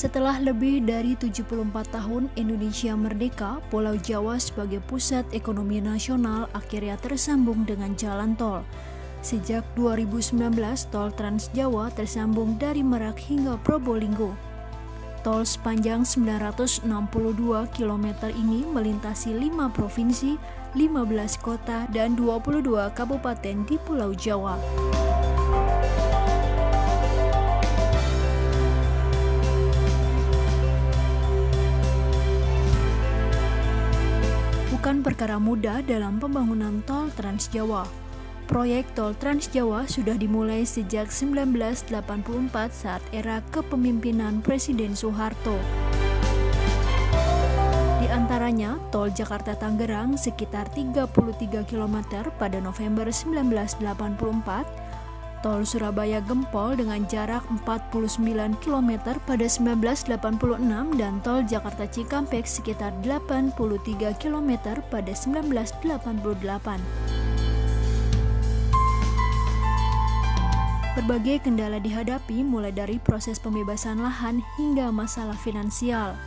Setelah lebih dari 74 tahun Indonesia merdeka, Pulau Jawa sebagai pusat ekonomi nasional akhirnya tersambung dengan jalan tol. Sejak 2019, tol Trans Jawa tersambung dari Merak hingga Probolinggo. Tol sepanjang 962 km ini melintasi 5 provinsi, 15 kota, dan 22 kabupaten di Pulau Jawa. Bukan perkara mudah dalam pembangunan tol Trans Jawa. Proyek tol Trans Jawa sudah dimulai sejak 1984 saat era kepemimpinan Presiden Soeharto. Di antaranya, tol Jakarta-Tangerang sekitar 33 km pada November 1984, tol Surabaya-Gempol dengan jarak 49 km pada 1986, dan tol Jakarta-Cikampek sekitar 83 km pada 1988. Berbagai kendala dihadapi mulai dari proses pembebasan lahan hingga masalah finansial.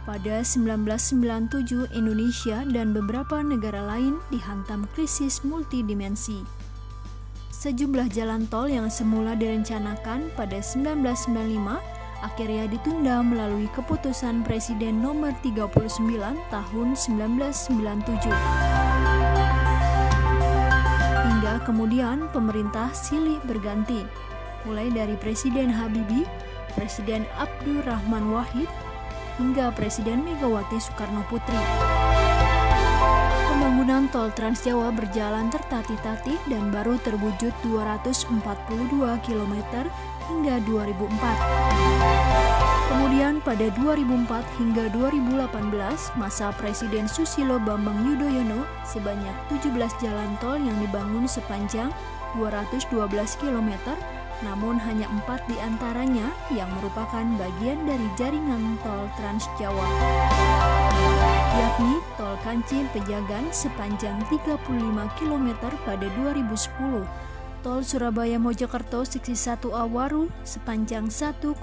Pada 1997, Indonesia dan beberapa negara lain dihantam krisis multidimensi. Sejumlah jalan tol yang semula direncanakan pada 1995 akhirnya ditunda melalui keputusan Presiden nomor 39 tahun 1997. Hingga kemudian pemerintah silih berganti, mulai dari Presiden Habibie, Presiden Abdurrahman Wahid, hingga Presiden Megawati Soekarno Putri. Pembangunan tol Trans Jawa berjalan tertatih-tatih dan baru terwujud 242 km hingga 2004. Kemudian pada 2004 hingga 2018, masa Presiden Susilo Bambang Yudhoyono, sebanyak 17 jalan tol yang dibangun sepanjang 212 km, namun hanya 4 diantaranya yang merupakan bagian dari jaringan tol Trans Jawa, yakni tol Kancil Pejagan sepanjang 35 km pada 2010, tol Surabaya-Mojokerto seksi 1A Waru sepanjang 1,89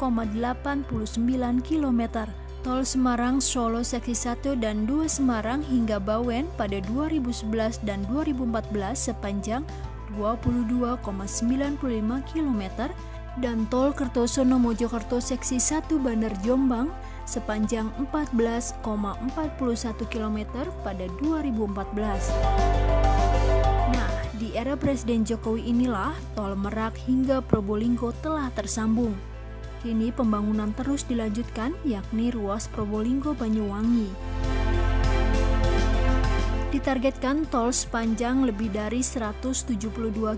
km, tol Semarang-Solo seksi 1 dan 2 Semarang hingga Bawen pada 2011 dan 2014 sepanjang 22,95 km, dan tol Kertosono Mojokerto seksi 1 Bandar Jombang sepanjang 14,41 km pada 2014. Di era Presiden Jokowi inilah tol Merak hingga Probolinggo telah tersambung. Kini pembangunan terus dilanjutkan, yakni ruas Probolinggo-Banyuwangi. Ditargetkan tol sepanjang lebih dari 172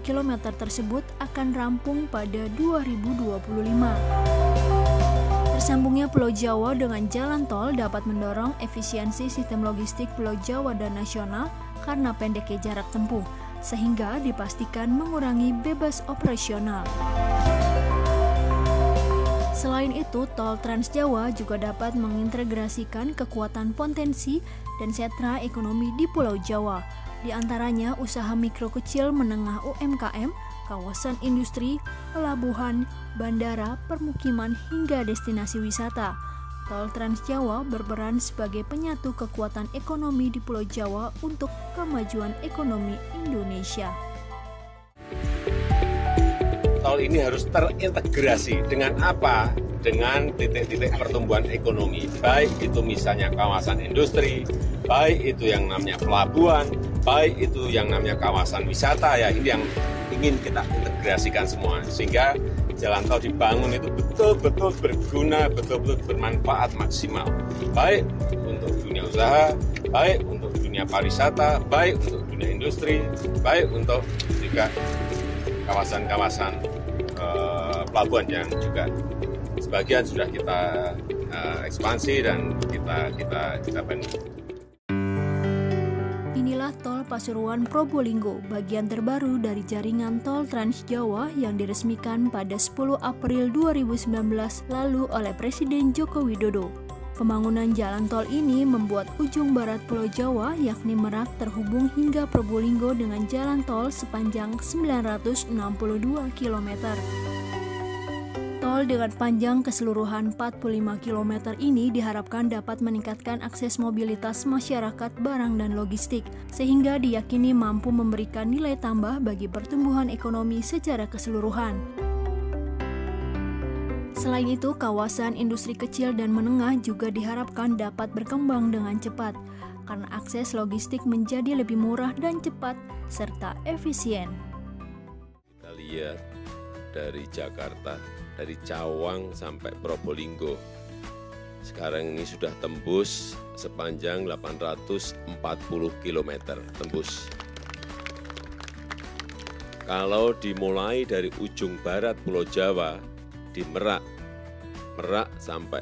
km tersebut akan rampung pada 2025. Tersambungnya Pulau Jawa dengan jalan tol dapat mendorong efisiensi sistem logistik Pulau Jawa dan nasional karena pendeknya jarak tempuh, sehingga dipastikan mengurangi bebas operasional. Selain itu, tol Trans Jawa juga dapat mengintegrasikan kekuatan potensi dan sentra ekonomi di Pulau Jawa, di antaranya usaha mikro kecil menengah UMKM, kawasan industri, pelabuhan, bandara, permukiman, hingga destinasi wisata. Tol Trans Jawa berperan sebagai penyatu kekuatan ekonomi di Pulau Jawa untuk kemajuan ekonomi Indonesia. Tol ini harus terintegrasi dengan apa? Dengan titik-titik pertumbuhan ekonomi, baik itu misalnya kawasan industri, baik itu yang namanya pelabuhan, baik itu yang namanya kawasan wisata, ya ini yang ingin kita integrasikan semua, sehingga jalan tol dibangun itu betul-betul berguna, betul-betul bermanfaat maksimal, baik untuk dunia usaha, baik untuk dunia pariwisata, baik untuk dunia industri, baik untuk juga kawasan-kawasan pelabuhan yang juga sebagian sudah kita ekspansi dan kita bangun. Inilah tol Pasuruan Probolinggo, bagian terbaru dari jaringan tol Trans Jawa yang diresmikan pada 10 April 2019 lalu oleh Presiden Joko Widodo. Pembangunan jalan tol ini membuat ujung barat Pulau Jawa, yakni Merak, terhubung hingga Probolinggo dengan jalan tol sepanjang 962 km. Tol dengan panjang keseluruhan 45 km ini diharapkan dapat meningkatkan akses mobilitas masyarakat, barang, dan logistik, sehingga diyakini mampu memberikan nilai tambah bagi pertumbuhan ekonomi secara keseluruhan. Selain itu, kawasan industri kecil dan menengah juga diharapkan dapat berkembang dengan cepat, karena akses logistik menjadi lebih murah dan cepat, serta efisien. Kita lihat dari Jakarta, dari Cawang sampai Probolinggo. Sekarang ini sudah tembus sepanjang 840 km tembus. Kalau dimulai dari ujung barat Pulau Jawa, di Merak sampai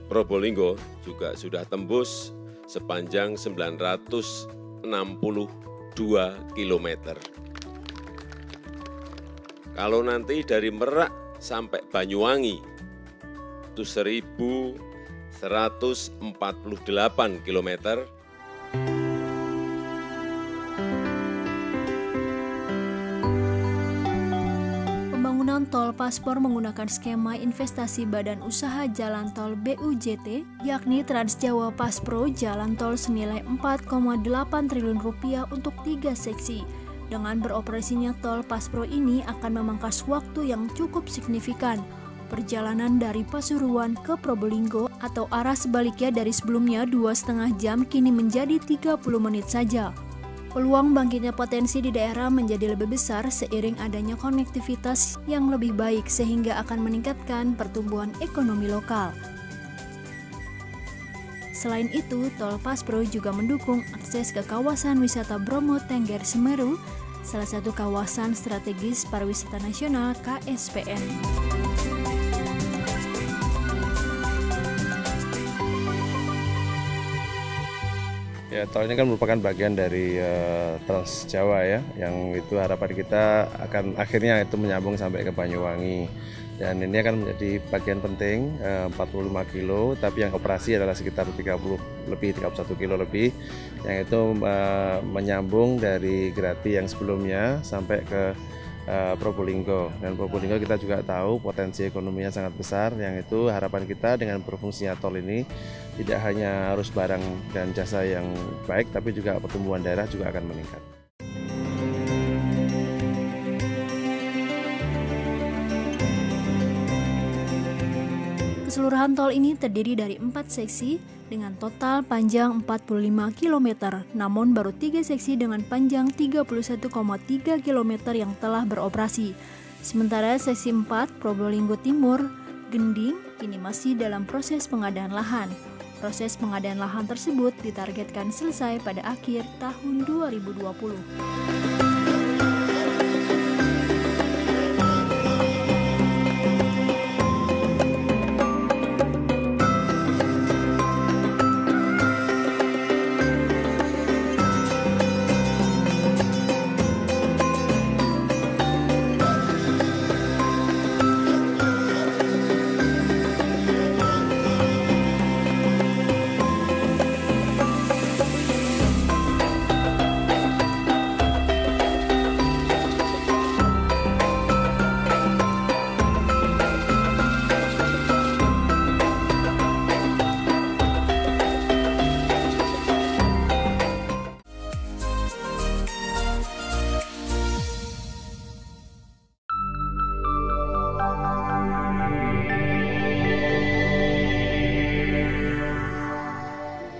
Probolinggo juga sudah tembus sepanjang 962 km. Kalau nanti dari Merak sampai Banyuwangi itu 1.148 km. Pembangunan tol Paspor menggunakan skema investasi Badan Usaha Jalan Tol BUJT, yakni Trans Jawa Paspro Jalan Tol senilai Rp4,8 triliun untuk 3 seksi. Dengan beroperasinya tol Paspro ini akan memangkas waktu yang cukup signifikan. Perjalanan dari Pasuruan ke Probolinggo atau arah sebaliknya dari sebelumnya 2,5 jam kini menjadi 30 menit saja. Peluang bangkitnya potensi di daerah menjadi lebih besar seiring adanya konektivitas yang lebih baik sehingga akan meningkatkan pertumbuhan ekonomi lokal. Selain itu, tol Paspro juga mendukung akses ke kawasan wisata Bromo Tengger Semeru, salah satu kawasan strategis pariwisata nasional KSPN. Ya, tol ini kan merupakan bagian dari Trans Jawa ya, yang itu harapan kita akan akhirnya itu menyambung sampai ke Banyuwangi. Dan ini akan menjadi bagian penting, 45 kilo, tapi yang operasi adalah sekitar 31 kilo lebih, yang itu menyambung dari Grati yang sebelumnya sampai ke Probolinggo. Dan Probolinggo kita juga tahu potensi ekonominya sangat besar, yang itu harapan kita dengan berfungsinya tol ini tidak hanya arus barang dan jasa yang baik, tapi juga pertumbuhan daerah juga akan meningkat. Keseluruhan tol ini terdiri dari 4 seksi dengan total panjang 45 km, namun baru 3 seksi dengan panjang 31,3 km yang telah beroperasi. Sementara seksi 4 Probolinggo Timur, Gending, kini masih dalam proses pengadaan lahan. Proses pengadaan lahan tersebut ditargetkan selesai pada akhir tahun 2020.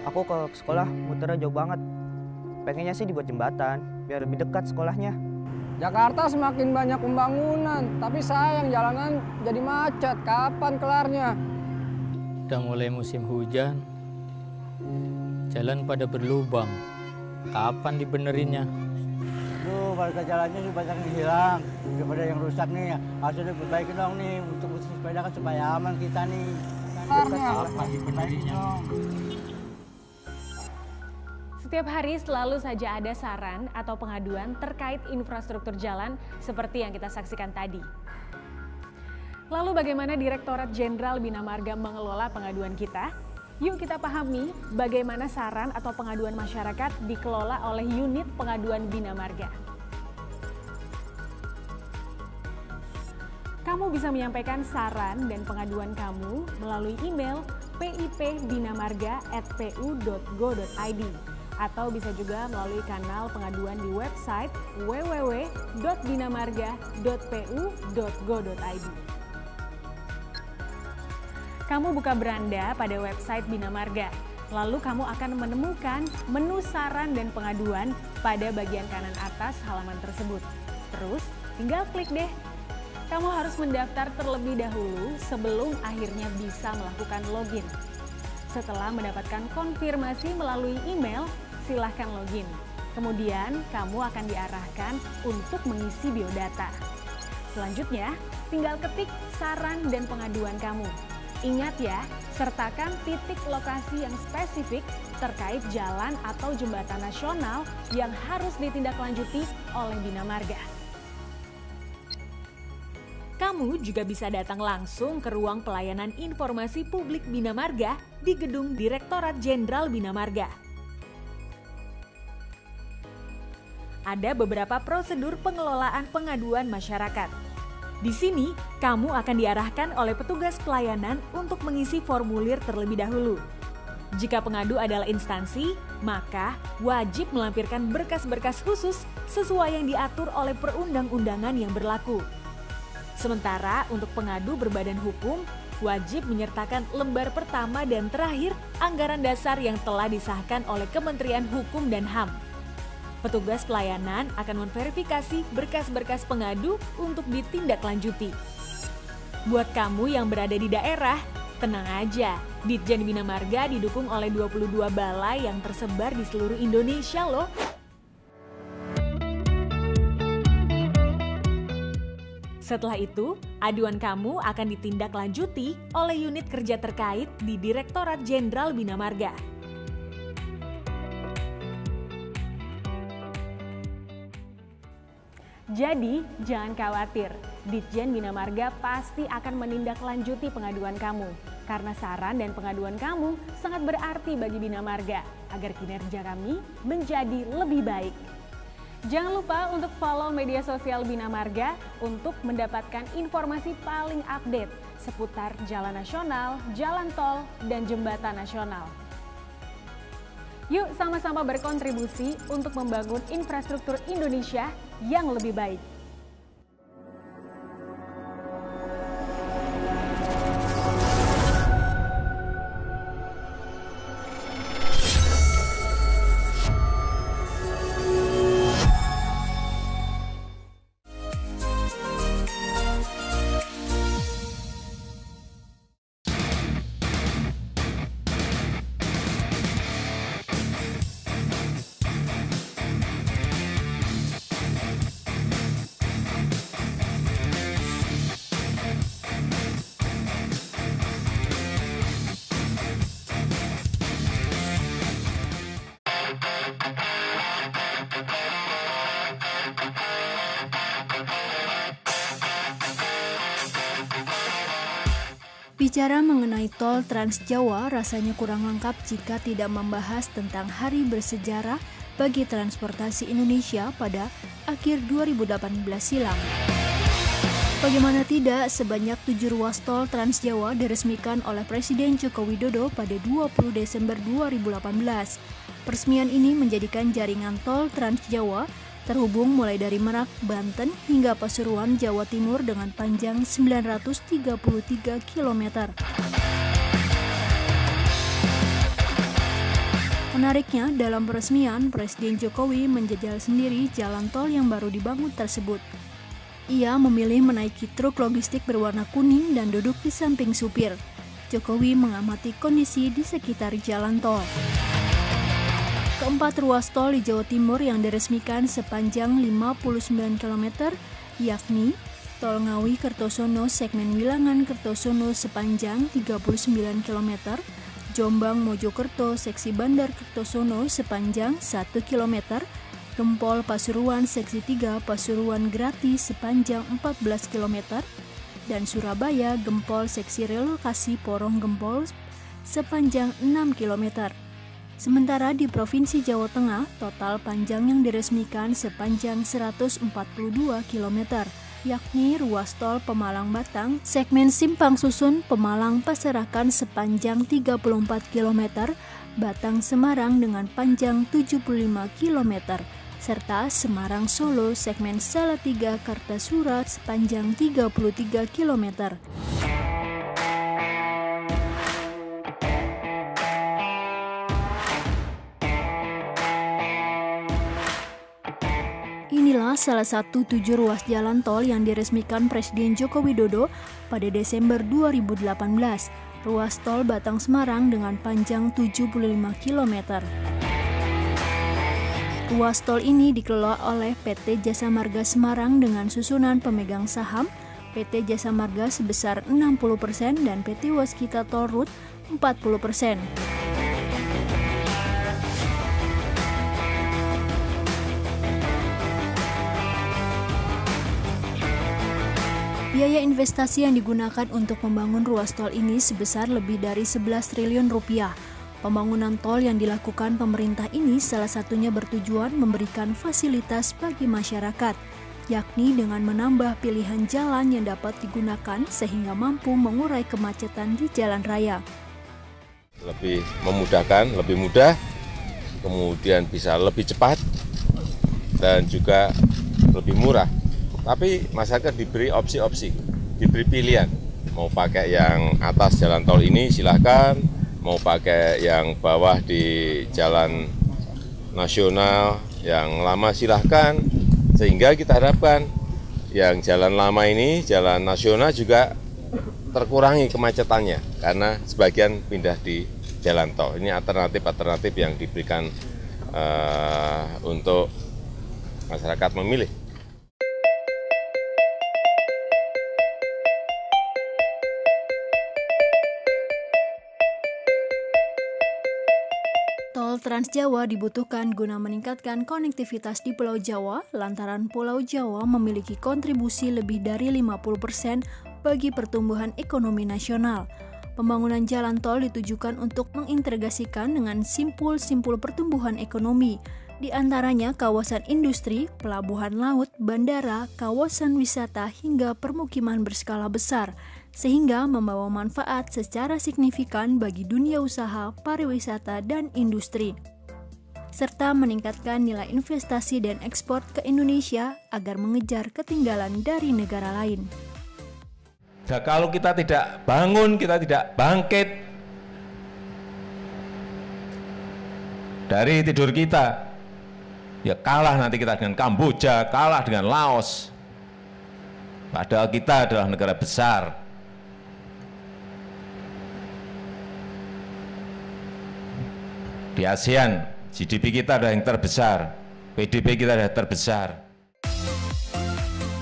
Aku ke sekolah muternya jauh banget. Pengennya sih dibuat jembatan, biar lebih dekat sekolahnya. Jakarta semakin banyak pembangunan, tapi sayang jalanan jadi macet. Kapan kelarnya? Udah mulai musim hujan, jalan pada berlubang. Kapan dibenerinnya? Tuh, warga jalannya juga banyak yang hilang. Daripada yang rusak nih, harus diperbaiki dong nih untuk sepeda kan supaya aman kita nih. Kapan dibenerinnya? Setiap hari selalu saja ada saran atau pengaduan terkait infrastruktur jalan seperti yang kita saksikan tadi. Lalu bagaimana Direktorat Jenderal Bina Marga mengelola pengaduan kita? Yuk kita pahami bagaimana saran atau pengaduan masyarakat dikelola oleh unit pengaduan Bina Marga. Kamu bisa menyampaikan saran dan pengaduan kamu melalui email pipbinamarga@pu.go.id atau bisa juga melalui kanal pengaduan di website www.binamarga.pu.go.id. Kamu buka beranda pada website Bina Marga, lalu kamu akan menemukan menu saran dan pengaduan pada bagian kanan atas halaman tersebut. Terus tinggal klik deh. Kamu harus mendaftar terlebih dahulu sebelum akhirnya bisa melakukan login. Setelah mendapatkan konfirmasi melalui email, silahkan login. Kemudian kamu akan diarahkan untuk mengisi biodata. Selanjutnya, tinggal ketik saran dan pengaduan kamu. Ingat ya, sertakan titik lokasi yang spesifik terkait jalan atau jembatan nasional yang harus ditindaklanjuti oleh Bina Marga. Kamu juga bisa datang langsung ke ruang pelayanan informasi publik Bina Marga di gedung Direktorat Jenderal Bina Marga. Ada beberapa prosedur pengelolaan pengaduan masyarakat. Di sini, kamu akan diarahkan oleh petugas pelayanan untuk mengisi formulir terlebih dahulu. Jika pengadu adalah instansi, maka wajib melampirkan berkas-berkas khusus sesuai yang diatur oleh perundang-undangan yang berlaku. Sementara untuk pengadu berbadan hukum, wajib menyertakan lembar pertama dan terakhir anggaran dasar yang telah disahkan oleh Kementerian Hukum dan HAM. Petugas pelayanan akan memverifikasi berkas-berkas pengadu untuk ditindaklanjuti. Buat kamu yang berada di daerah, tenang aja, Ditjen Bina Marga didukung oleh 22 balai yang tersebar di seluruh Indonesia loh. Setelah itu, aduan kamu akan ditindaklanjuti oleh unit kerja terkait di Direktorat Jenderal Bina Marga. Jadi, jangan khawatir, Ditjen Bina Marga pasti akan menindaklanjuti pengaduan kamu. Karena saran dan pengaduan kamu sangat berarti bagi Bina Marga, agar kinerja kami menjadi lebih baik. Jangan lupa untuk follow media sosial Bina Marga untuk mendapatkan informasi paling update seputar jalan nasional, jalan tol, dan jembatan nasional. Yuk sama-sama berkontribusi untuk membangun infrastruktur Indonesia yang lebih baik. Bicara mengenai tol Trans Jawa rasanya kurang lengkap jika tidak membahas tentang hari bersejarah bagi transportasi Indonesia pada akhir 2018 silam. Bagaimana tidak, sebanyak 7 ruas tol Trans Jawa diresmikan oleh Presiden Joko Widodo pada 20 Desember 2018. Peresmian ini menjadikan jaringan tol Trans Jawa terhubung mulai dari Merak, Banten hingga Pasuruan, Jawa Timur dengan panjang 933 km. Menariknya, dalam peresmian, Presiden Jokowi menjajal sendiri jalan tol yang baru dibangun tersebut. Ia memilih menaiki truk logistik berwarna kuning dan duduk di samping supir. Jokowi mengamati kondisi di sekitar jalan tol. Keempat ruas tol di Jawa Timur yang diresmikan sepanjang 59 km, yakni Tol Ngawi-Kertosono segmen Wilangan Kertosono sepanjang 39 km, Jombang-Mojokerto seksi Bandar Kertosono sepanjang 1 km, Gempol Pasuruan seksi 3 Pasuruan Grati sepanjang 14 km, dan Surabaya Gempol seksi relokasi Porong Gempol sepanjang 6 km. Sementara di Provinsi Jawa Tengah, total panjang yang diresmikan sepanjang 142 km, yakni ruas tol Pemalang-Batang, segmen Simpang Susun Pemalang-Pasarakan sepanjang 34 km, Batang-Semarang dengan panjang 75 km, serta Semarang-Solo segmen Salatiga-Kartasura sepanjang 33 km. Inilah salah satu 7 ruas jalan tol yang diresmikan Presiden Joko Widodo pada Desember 2018. Ruas tol Batang-Semarang dengan panjang 75 km. Ruas tol ini dikelola oleh PT Jasa Marga Semarang dengan susunan pemegang saham PT Jasa Marga sebesar 60% dan PT Waskita Toll Road 40%. Biaya investasi yang digunakan untuk membangun ruas tol ini sebesar lebih dari 11 triliun rupiah. Pembangunan tol yang dilakukan pemerintah ini salah satunya bertujuan memberikan fasilitas bagi masyarakat, yakni dengan menambah pilihan jalan yang dapat digunakan sehingga mampu mengurai kemacetan di jalan raya. Lebih memudahkan, lebih mudah, kemudian bisa lebih cepat, dan juga lebih murah. Tapi masyarakat diberi opsi-opsi, diberi pilihan. Mau pakai yang atas jalan tol ini silahkan, mau pakai yang bawah di jalan nasional yang lama silahkan. Sehingga kita harapkan yang jalan lama ini, jalan nasional juga terkurangi kemacetannya. Karena sebagian pindah di jalan tol. Ini alternatif-alternatif yang diberikan untuk masyarakat memilih. Tol Trans Jawa dibutuhkan guna meningkatkan konektivitas di Pulau Jawa, lantaran Pulau Jawa memiliki kontribusi lebih dari 50% bagi pertumbuhan ekonomi nasional. Pembangunan jalan tol ditujukan untuk mengintegrasikan dengan simpul-simpul pertumbuhan ekonomi, di antaranya kawasan industri, pelabuhan laut, bandara, kawasan wisata, hingga permukiman berskala besar, sehingga membawa manfaat secara signifikan bagi dunia usaha, pariwisata, dan industri, serta meningkatkan nilai investasi dan ekspor ke Indonesia agar mengejar ketinggalan dari negara lain. Nah, kalau kita tidak bangun, kita tidak bangkit dari tidur kita, ya kalah nanti kita dengan Kamboja, kalah dengan Laos. Padahal kita adalah negara besar. Di ASEAN, GDP kita adalah yang terbesar, PDB kita adalah terbesar.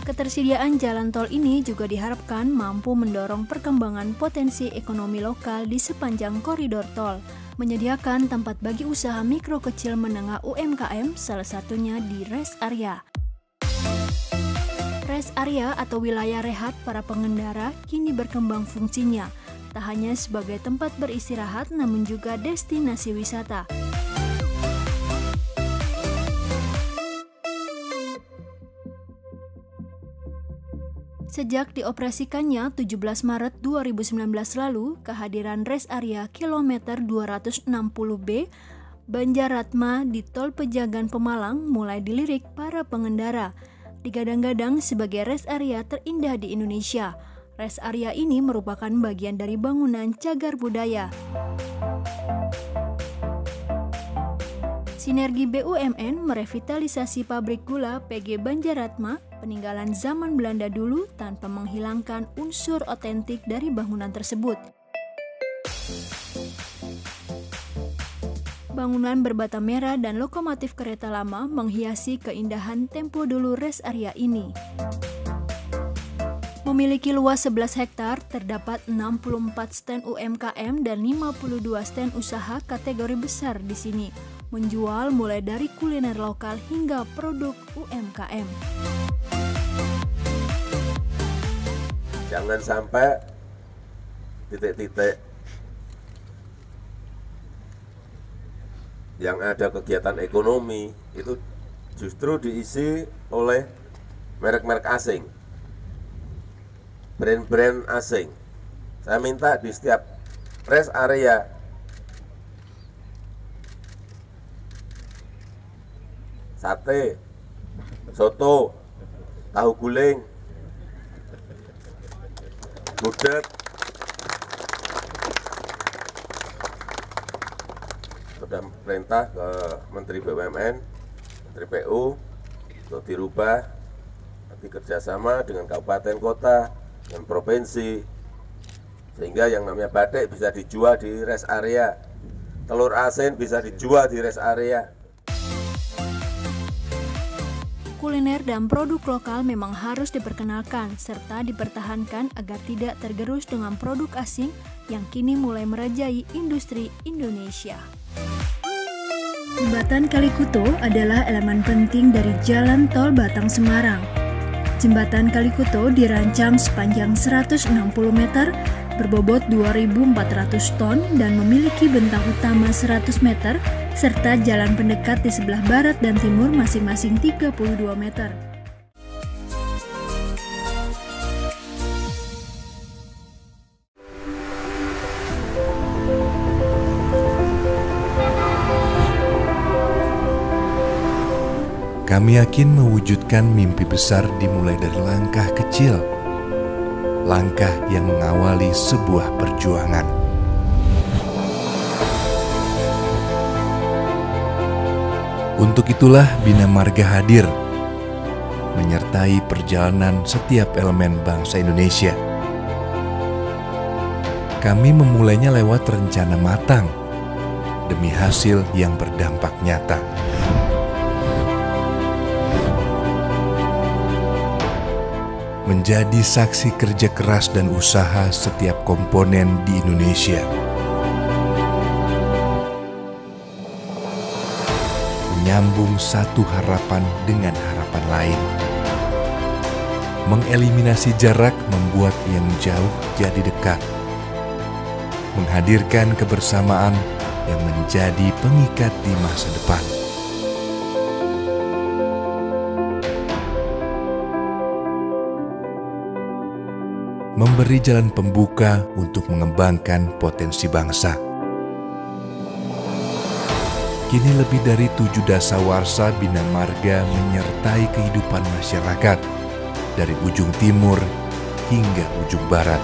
Ketersediaan jalan tol ini juga diharapkan mampu mendorong perkembangan potensi ekonomi lokal di sepanjang koridor tol, menyediakan tempat bagi usaha mikro kecil menengah UMKM, salah satunya di rest area. Rest area atau wilayah rehat para pengendara kini berkembang fungsinya, tak hanya sebagai tempat beristirahat namun juga destinasi wisata. Sejak dioperasikannya 17 Maret 2019 lalu, kehadiran rest area kilometer 260B Banjaratma di Tol Pejagan Pemalang mulai dilirik para pengendara. Digadang-gadang sebagai rest area terindah di Indonesia. Rest area ini merupakan bagian dari bangunan cagar budaya. Sinergi BUMN merevitalisasi pabrik gula PG Banjaratma peninggalan zaman Belanda dulu tanpa menghilangkan unsur otentik dari bangunan tersebut. Bangunan berbata merah dan lokomotif kereta lama menghiasi keindahan tempo dulu rest area ini. Memiliki luas 11 hektar, terdapat 64 stand UMKM dan 52 stand usaha kategori besar di sini, menjual mulai dari kuliner lokal hingga produk UMKM. Jangan sampai titik-titik yang ada kegiatan ekonomi itu justru diisi oleh merek-merek asing. brand-brand asing. Saya minta di setiap rest area sate, soto, tahu guling, gudeg, sudah perintah ke Menteri BUMN, Menteri PU untuk dirubah, nanti kerjasama dengan kabupaten kota, dengan provinsi, sehingga yang namanya batik bisa dijual di rest area, telur asin bisa dijual di rest area. Kuliner dan produk lokal memang harus diperkenalkan serta dipertahankan agar tidak tergerus dengan produk asing yang kini mulai merajai industri Indonesia. Jembatan Kalikuto adalah elemen penting dari Jalan Tol Batang-Semarang. Jembatan Kalikuto dirancang sepanjang 160 meter, berbobot 2.400 ton dan memiliki bentang utama 100 meter, serta jalan pendekat di sebelah barat dan timur masing-masing 32 meter. Kami yakin mewujudkan mimpi besar dimulai dari langkah kecil, langkah yang mengawali sebuah perjuangan. Untuk itulah Bina Marga hadir, menyertai perjalanan setiap elemen bangsa Indonesia. Kami memulainya lewat rencana matang, demi hasil yang berdampak nyata. Menjadi saksi kerja keras dan usaha setiap komponen di Indonesia. Menyambung satu harapan dengan harapan lain. Mengeliminasi jarak membuat yang jauh jadi dekat. Menghadirkan kebersamaan yang menjadi pengikat di masa depan. Memberi jalan pembuka untuk mengembangkan potensi bangsa. Kini lebih dari 7 dasawarsa Bina Marga menyertai kehidupan masyarakat dari ujung timur hingga ujung barat.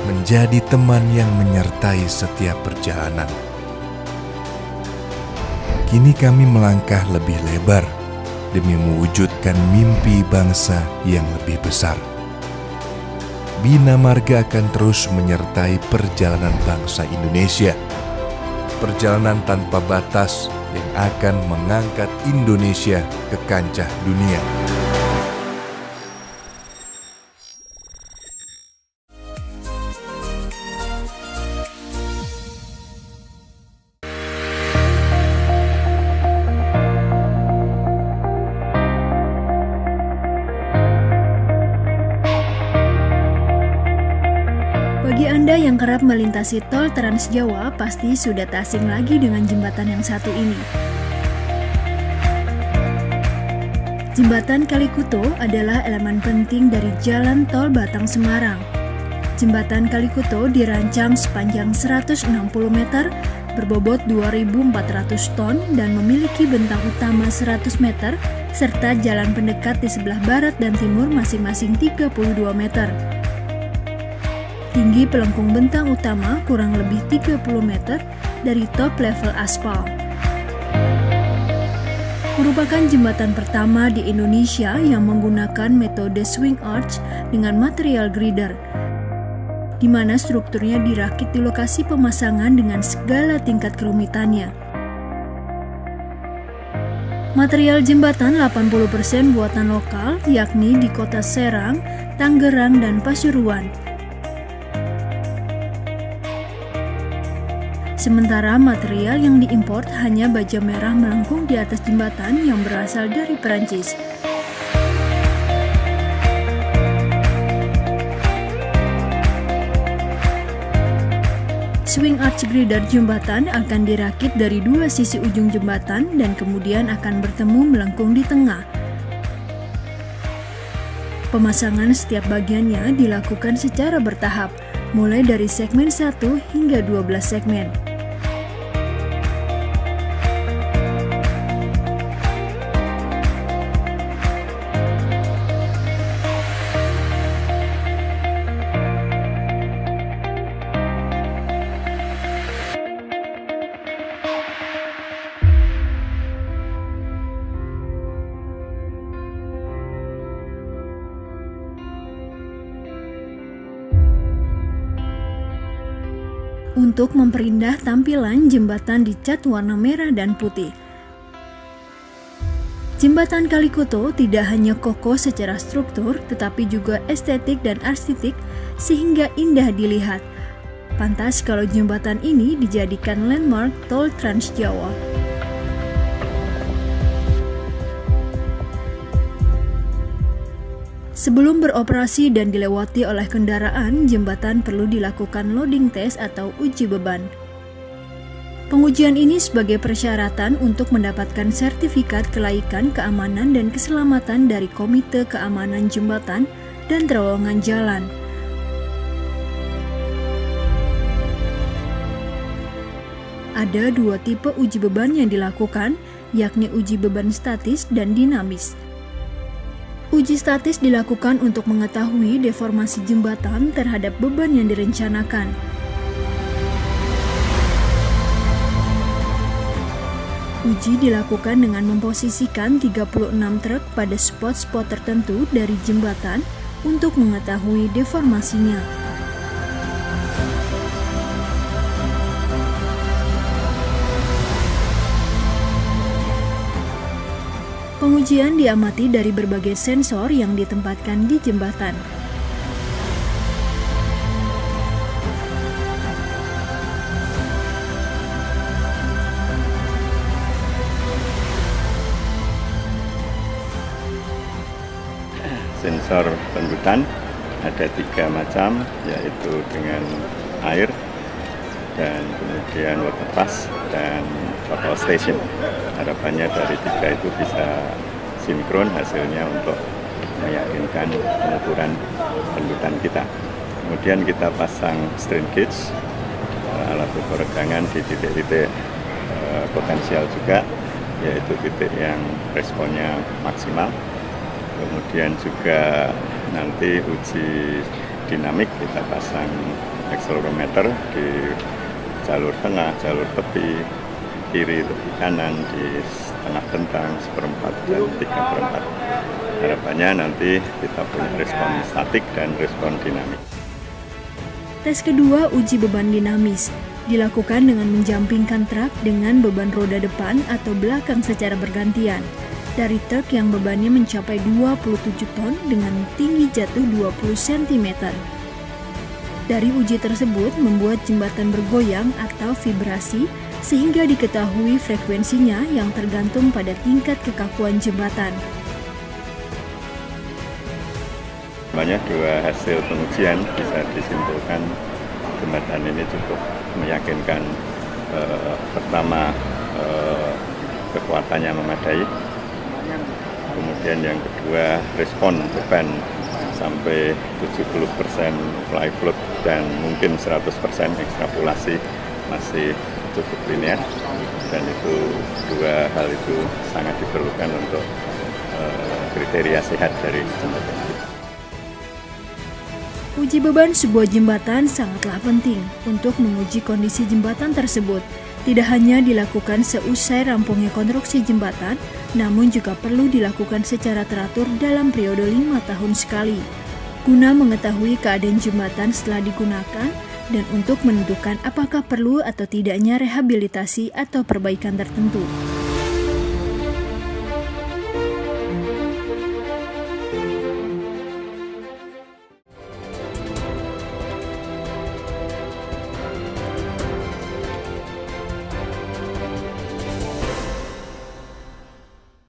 Menjadi teman yang menyertai setiap perjalanan. Kini kami melangkah lebih lebar demi mewujudkan mimpi bangsa yang lebih besar. Bina Marga akan terus menyertai perjalanan bangsa Indonesia. Perjalanan tanpa batas yang akan mengangkat Indonesia ke kancah dunia. Bagi Anda yang kerap melintasi tol Trans Jawa, pasti sudah tak asing lagi dengan jembatan yang satu ini. Jembatan Kalikuto adalah elemen penting dari Jalan Tol Batang-Semarang. Jembatan Kalikuto dirancang sepanjang 160 meter, berbobot 2.400 ton dan memiliki bentang utama 100 meter, serta jalan pendekat di sebelah barat dan timur masing-masing 32 meter. Tinggi pelengkung bentang utama kurang lebih 30 meter dari top level aspal. Merupakan jembatan pertama di Indonesia yang menggunakan metode swing arch dengan material girder, di mana strukturnya dirakit di lokasi pemasangan dengan segala tingkat kerumitannya. Material jembatan 80% buatan lokal, yakni di kota Serang, Tangerang, dan Pasuruan. Sementara material yang diimpor hanya baja merah melengkung di atas jembatan yang berasal dari Perancis. Swing arch girder jembatan akan dirakit dari dua sisi ujung jembatan dan kemudian akan bertemu melengkung di tengah. Pemasangan setiap bagiannya dilakukan secara bertahap, mulai dari segmen 1 hingga 12 segmen. Untuk memperindah tampilan, jembatan dicat warna merah dan putih. Jembatan Kalikuto tidak hanya kokoh secara struktur, tetapi juga estetik dan arsitek sehingga indah dilihat. Pantas kalau jembatan ini dijadikan landmark Tol Trans Jawa. Sebelum beroperasi dan dilewati oleh kendaraan, jembatan perlu dilakukan loading test atau uji beban. Pengujian ini sebagai persyaratan untuk mendapatkan sertifikat kelaikan keamanan dan keselamatan dari Komite Keamanan Jembatan dan Terowongan Jalan. Ada dua tipe uji beban yang dilakukan, yakni uji beban statis dan dinamis. Uji statis dilakukan untuk mengetahui deformasi jembatan terhadap beban yang direncanakan. Uji dilakukan dengan memposisikan 36 truk pada spot-spot tertentu dari jembatan untuk mengetahui deformasinya. Pengujian diamati dari berbagai sensor yang ditempatkan di jembatan. Sensor pendudukan ada 3 macam, yaitu dengan air, dan kemudian water pass, dan total station. Harapannya dari 3 itu bisa sinkron hasilnya untuk meyakinkan pengukuran pendudukan kita. Kemudian kita pasang strain gauge, alat ukur regangan di titik-titik potensial juga, yaitu titik yang responnya maksimal. Kemudian juga nanti uji dinamik, kita pasang accelerometer di jalur tengah, jalur tepi, kiri, tepi kanan, di tengah bentang, 1/4 dan 3/4. Harapannya nanti kita punya respon statik dan respon dinamik. Tes kedua, uji beban dinamis, dilakukan dengan menjampingkan truk dengan beban roda depan atau belakang secara bergantian. Dari truk yang bebannya mencapai 27 ton dengan tinggi jatuh 20 cm. Dari uji tersebut membuat jembatan bergoyang atau vibrasi sehingga diketahui frekuensinya yang tergantung pada tingkat kekakuan jembatan. Banyak 2 hasil pengujian bisa disimpulkan jembatan ini cukup meyakinkan. Pertama, kekuatannya memadai. Kemudian yang kedua, respon beban sampai 70% fly float dan mungkin 100% ekstrapolasi masih cukup linear, dan itu 2 hal itu sangat diperlukan untuk kriteria sehat dari jembatan. Uji beban sebuah jembatan sangatlah penting untuk menguji kondisi jembatan tersebut. Tidak hanya dilakukan seusai rampungnya konstruksi jembatan, namun juga perlu dilakukan secara teratur dalam periode 5 tahun sekali, guna mengetahui keadaan jembatan setelah digunakan dan untuk menentukan apakah perlu atau tidaknya rehabilitasi atau perbaikan tertentu.